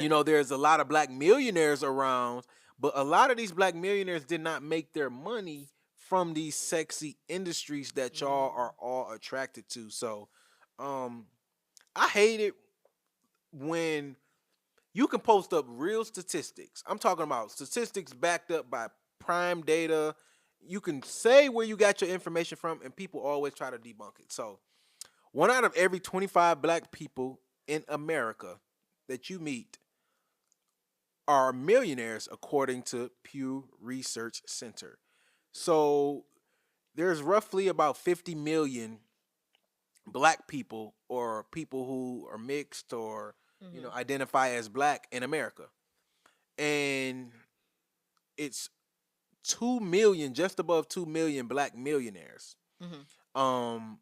There's a lot of black millionaires around, but a lot of these black millionaires did not make their money from these sexy industries that y'all Mm. are all attracted to. So, um, I hate it when you can post up real statistics. I'm talking about statistics backed up by prime data. You can say where you got your information from, and people always try to debunk it. So, one out of every 25 black people in America that you meet are millionaires, according to Pew Research Center. So, there's roughly about 50 million black people or people who are mixed or Mhm. identify as black in America. And it's 2 million, just above 2 million black millionaires. Mhm. Um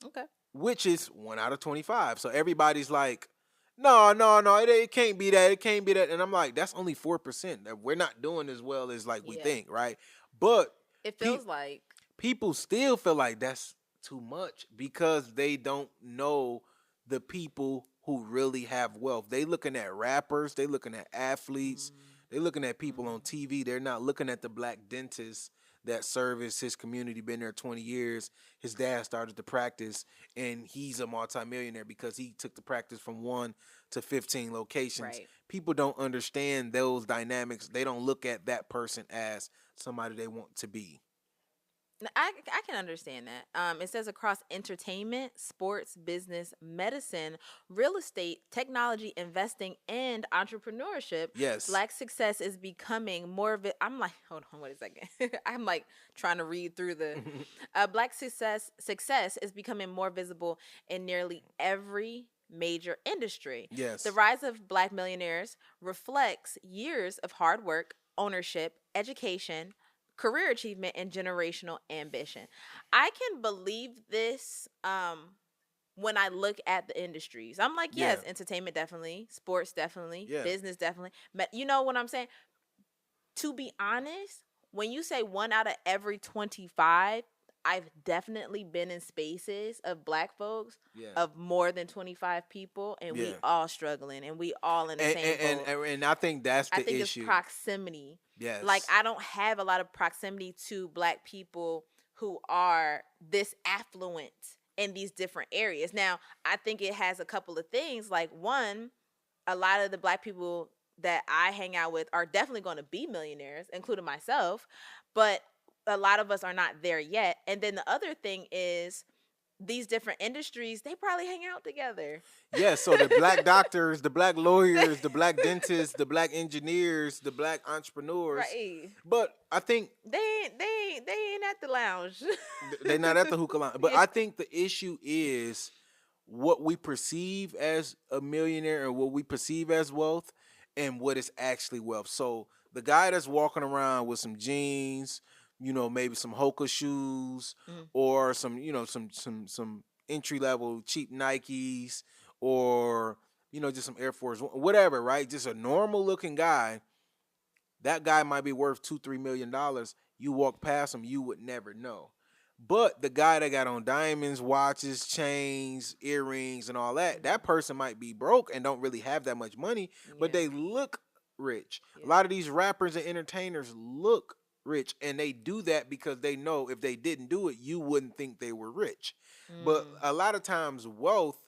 Okay. which is 1 out of 25. So everybody's like, "No, no, no, it can't be that. It can't be that." And I'm like, "That's only 4%. That we're not doing as well as like we Yeah. think, right?" But It pe- feels like. people still feel like that's too much because they don't know the people who really have wealth. They looking at rappers, they looking at athletes, Mm, they looking at people on mm. TV. They're not looking at the black dentist that serviced his community, been there 20 years. His dad started to practice and he's a multimillionaire because he took the practice from 1 to 15 locations. Right. People don't understand those dynamics. They don't look at that person as somebody they want to be. I can understand that. It says across entertainment, sports, business, medicine, real estate, technology, investing, and entrepreneurship, Yes. black success is becoming more of it. I'm like, hold on, wait a second. I'm like trying to read through the black success is becoming more visible in nearly every major industry. The Yes. rise of black millionaires reflects years of hard work, ownership, education, career achievement, and generational ambition. I can believe this when I look at the industries. I'm like, Yeah. yes, entertainment definitely, sports definitely, Yeah. business definitely. You know what I'm saying? To be honest, when you say 1 out of every 25, I've definitely been in spaces of black folks Yeah. of more than 25 people, and we Yeah. all struggling and we all in the And same and, boat. and and I think that's I the think it's issue. proximity. Like, Yes. I don't have a lot of proximity to black people who are this affluent in these different areas. Now, I think it has a couple of things. Like, one, a lot of the black people that I hang out with are definitely going to be millionaires, including myself, but a lot of us are not there yet. And then the other thing is these different industries, they probably hang out together. Yes. So the black doctors, the black lawyers, the black dentists, the black engineers, the black entrepreneurs. Right. But I think They ain't at the lounge. they're not at the hookah line. But Yeah. I think the issue is what we perceive as a millionaire and what we perceive as wealth and what is actually wealth. So the guy that's walking around with some jeans, maybe some Hoka shoes Mm. or some, some entry level cheap Nikes or just some Air Force, whatever, right? Just a normal looking guy. That guy might be worth $2-3 million. You walk past him, you would never know. But the guy that got on diamonds, watches, chains, earrings, and all that, Mhm. that person might be broke and don't really have that much money, but Yeah. they look rich. A Yeah. lot of these rappers and entertainers look rich, and they do that because they know if they didn't do it, you wouldn't think they were rich. But Mm. a lot of times, wealth,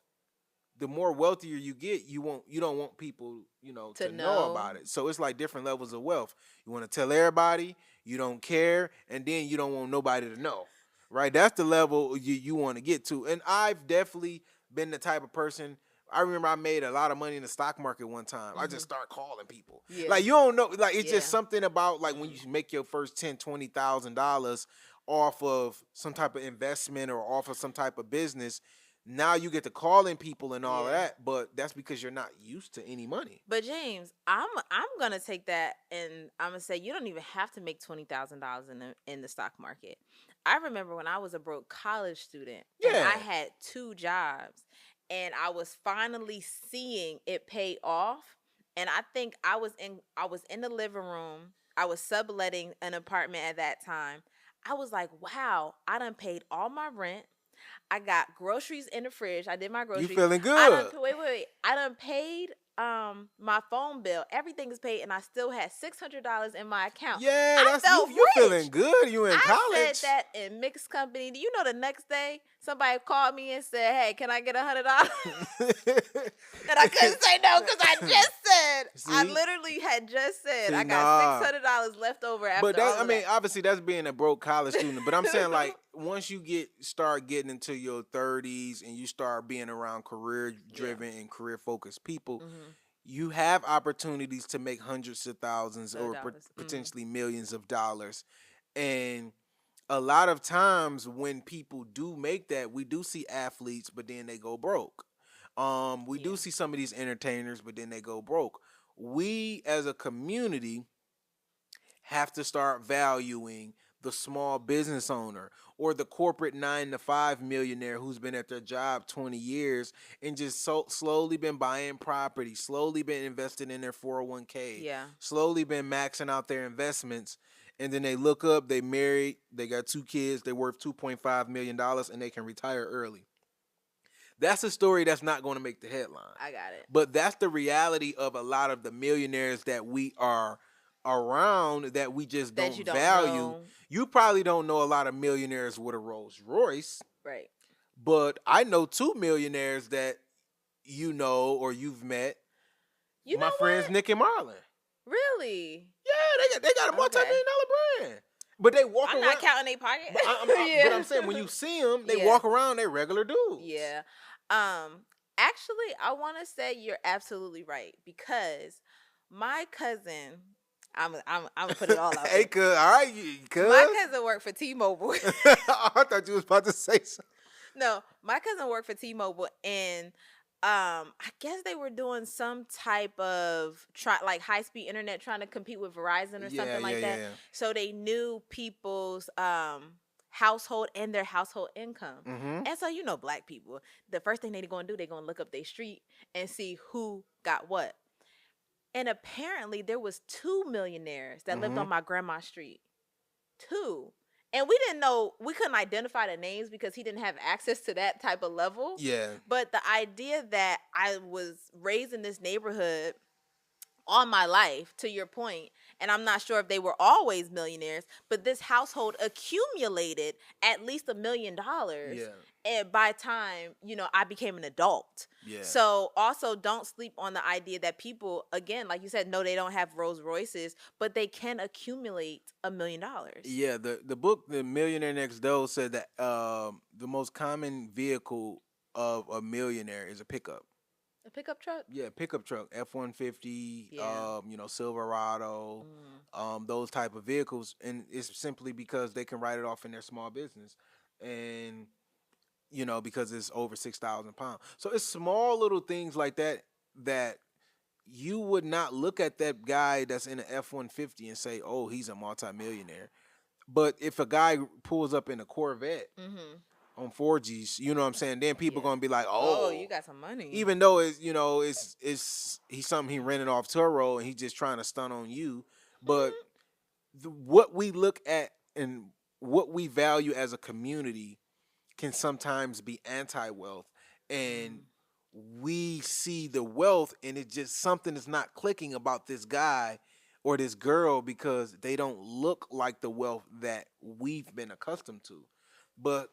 the more wealthier you get, you don't want people, To to know know. about it. So it's like different levels of wealth. You want to tell everybody, you don't care, and then you don't want nobody to know. Right? That's the level you want to get to. And I've definitely been the type of person. I remember I made a lot of money in the stock market one time. I just Mhm. start calling people. Yeah. Like you don't know, like it's just Yeah. something about like when you Mm. make your first $10,000-$20,000 off of some type of investment or off of some type of business. Now you get to calling people and all of Yeah. that, but that's because you're not used to any money. But James, I'm gonna take that and I'm gonna say you don't even have to make $20,000 in the stock market. I remember when I was a broke college student and I Yeah. had two jobs, and I was finally seeing it pay off. And I think I was in the living room. I was subletting an apartment at that time. I was like, wow, I done paid all my rent. I got groceries in the fridge. I did my You groceries. feeling I done good. wait. I done paid my phone bill, everything is paid, and I still had $600 in my account. Yeah, I that's felt you rich. feeling good. You in I said college. that in mixed company. Do you know the next day somebody called me and said, "Hey, can I get $100?" And I couldn't say no because I just said, I See? literally had just said See, I got nah. $600 left over But after that, all I of mean, that. obviously that's being a broke college student. But I'm saying like once you start getting into your 30s and you start being around career Yeah. driven and career focused people, Mm-hmm. you have opportunities to make hundreds of thousands So or dollars. Mm-hmm. potentially millions of dollars. And a lot of times when people do make that, we do see athletes, but then they go broke. We Yeah. do see some of these entertainers, but then they go broke. We as a community have to start valuing the small business owner or the corporate 9 to 5 millionaire who's been at their job 20 years and just slowly been buying property, slowly been investing in their 401k, Yeah. slowly been maxing out their investments. And then they look up, they married, they got 2 kids, they're worth $2.5 million and they can retire early. That's a story that's not going to make the headline. I got it. But that's the reality of a lot of the millionaires that we are around that we just That don't you don't value. know. You probably don't know a lot of millionaires with a Rolls Royce, Right. but I know 2 millionaires that you know or you've met. You My know friends what? Nick and Marlon. Really? Yeah, they got a Okay. multi-million dollar brand. But they walk I'm around. not counting their pocket. But I'm saying when you see them, they Yeah. walk around. They regular dudes. Yeah. Actually, I want to say you're absolutely right because my cousin, I'm put it all out Hey, there. cuz, all right, cuz. My cousin worked for T-Mobile. I thought you was about to say something. No, my cousin worked for T-Mobile, and I guess they were doing some type of like high speed internet, trying to compete with Verizon or something like that. Yeah. So they knew people's household and their household income. Mm-hmm. And so, black people, the first thing they're going to do, they're going to look up their street and see who got what. And apparently there was 2 millionaires that lived on my grandma's street. 2. And we didn't know, we couldn't identify the names because he didn't have access to that type of level. Yeah. But the idea that I was raised in this neighborhood all my life, to your point, and I'm not sure if they were always millionaires, but this household accumulated at least $1 million. Yeah. And by time, I became an adult. Yeah. So also don't sleep on the idea that people, again, like you said, no, they don't have Rolls Royces, but they can accumulate $1 million. Yeah. The book, The Millionaire Next Door, said that the most common vehicle of a millionaire is a pickup. A pickup truck? Yeah, pickup truck, F-150, Yeah. Silverado, those type of vehicles, and it's simply because they can write it off in their small business, and because it's over 6,000 pounds. So it's small little things like that that you would not look at that guy that's in an F-150 and say, "Oh, he's a multimillionaire." But if a guy pulls up in a Corvette on 4Gs, you know what I'm saying? Then people gonna be like, Oh, "Oh, you got some money." even though it's he's something he rented off Turo and he's just trying to stunt on you." But what we look at and what we value as a community can sometimes be anti-wealth, and we see the wealth and it's just something is not clicking about this guy or this girl because they don't look like the wealth that we've been accustomed to. But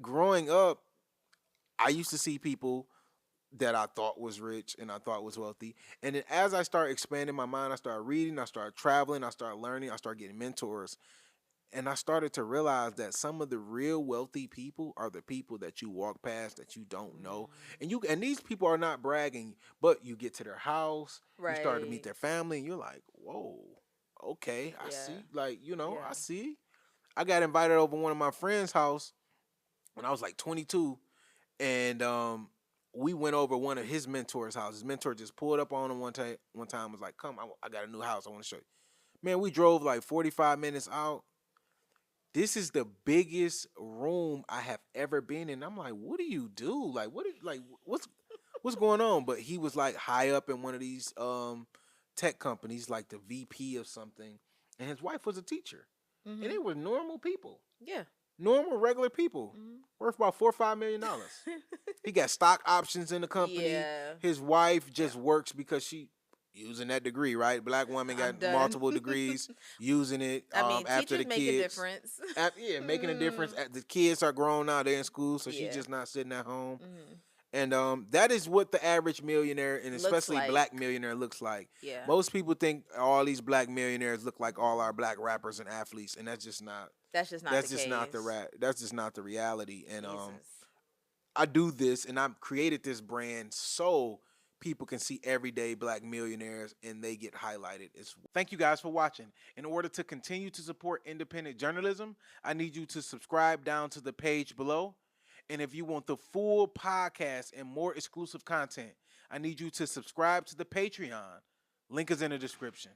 growing up, I used to see people that I thought was rich and I thought was wealthy. And then as I started expanding my mind, I started reading, I started traveling, I started learning, I started getting mentors. And I started to realize that some of the real wealthy people are the people that you walk past that you don't know. And these people are not bragging, but you get to their house, you start to meet their family, and you're like, whoa, okay, I see. Like, I see. I got invited over one of my friend's house when I was like 22, and we went over one of his mentors' house. His mentor just pulled up on him one time. Was like, "Come, I got a new house. I want to show you." Man, we drove like 45 minutes out. This is the biggest room I have ever been in. I'm like, "What do you do? Like, what's going on?" But he was like high up in one of these tech companies, like the VP of something, and his wife was a teacher, and they were normal people. Yeah. normal, regular people, Mhm. worth about $4 or $5 million. He got stock options in the company. Yeah. His wife Yeah. just works because she using that degree, right? Black woman I'm got done. multiple degrees, using it I mean, after teachers the make a kids. difference. Yeah, making a difference. The kids are grown now; they're in school, so she's Yeah. just not sitting at home. Mhm. And that is what the average millionaire, and Looks especially like. black millionaire, looks like. Yeah. Most people think all these black millionaires look like all our black rappers and athletes, and that's just not. That's just not the That's just not case. That's just not the reality. And Jesus. I do this, and I've created this brand so people can see everyday black millionaires and they get highlighted. Thank you guys for watching. In order to continue to support independent journalism, I need you to subscribe down to the page below. And if you want the full podcast and more exclusive content, I need you to subscribe to the Patreon. Link is in the description.